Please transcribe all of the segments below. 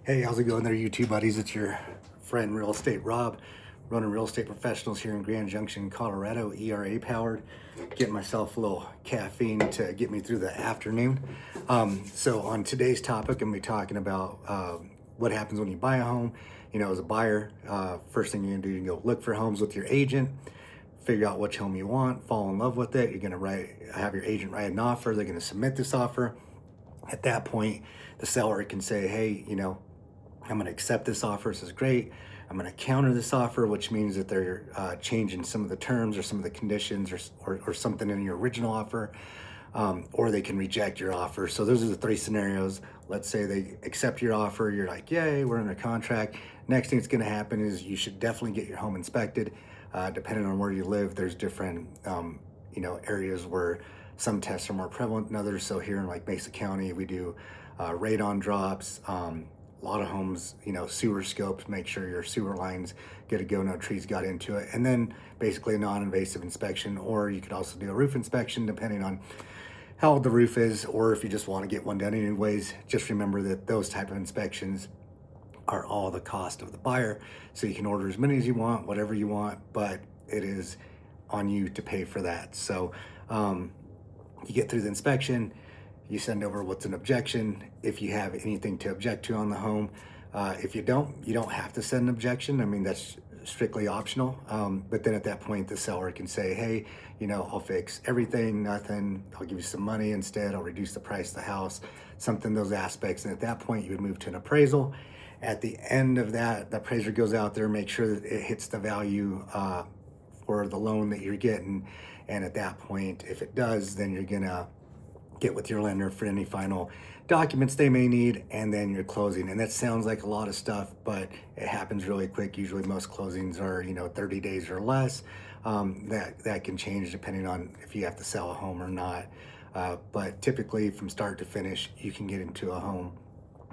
Hey, how's it going there, YouTube buddies? It's your friend Real Estate Rob, running Real Estate Professionals here in Grand Junction, Colorado, ERA powered. Getting myself a little caffeine to get me through the afternoon. So on today's topic, I'm gonna be talking about what happens when you buy a home. You know, as a buyer, first thing you're gonna do, you can go look for homes with your agent, figure out which home you want, fall in love with it. You're gonna have your agent write an offer. They're gonna submit this offer. At that point, the seller can say, hey, I'm going to accept this offer. This is great. I'm going to counter this offer, which means that they're changing some of the terms or some of the conditions or something in your original offer, or they can reject your offer. So those are the three scenarios. Let's say they accept your offer. You're like, yay, we're under contract. Next thing that's going to happen is you should definitely get your home inspected. Depending on where you live, there's different, areas where some tests are more prevalent than others. So here in like Mesa County, we do radon drops. A lot of homes, sewer scopes, make sure your sewer lines get to go, no trees got into it. And then basically a non-invasive inspection, or you could also do a roof inspection depending on how old the roof is, or if you just want to get one done anyways. Just remember that those type of inspections are all the cost of the buyer. So you can order as many as you want, whatever you want, but it is on you to pay for that. So you get through the inspection, you send over what's an objection if you have anything to object to on the home. If you don't have to send an objection. I mean, that's strictly optional. But then at that point, the seller can say, hey, I'll fix everything, nothing. I'll give you some money instead. I'll reduce the price of the house, something, those aspects. And at that point, you would move to an appraisal. At the end of that, the appraiser goes out there, make sure that it hits the value for the loan that you're getting. And at that point, if it does, then you're gonna get with your lender for any final documents they may need, and then you're closing. And that sounds like a lot of stuff, but it happens really quick. Usually most closings are 30 days or less. That can change depending on if you have to sell a home or not, but typically from start to finish you can get into a home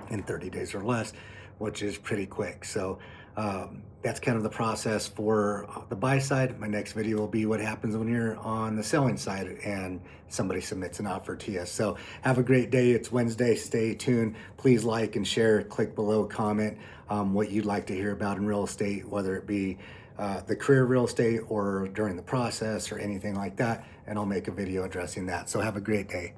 in 30 days or less, which is pretty quick. So that's kind of the process for the buy side. My next video will be what happens when you're on the selling side and somebody submits an offer to you. So have a great day. It's Wednesday. Stay tuned. Please like and share. Click below, comment what you'd like to hear about in real estate, whether it be the career of real estate or during the process or anything like that. And I'll make a video addressing that. So have a great day.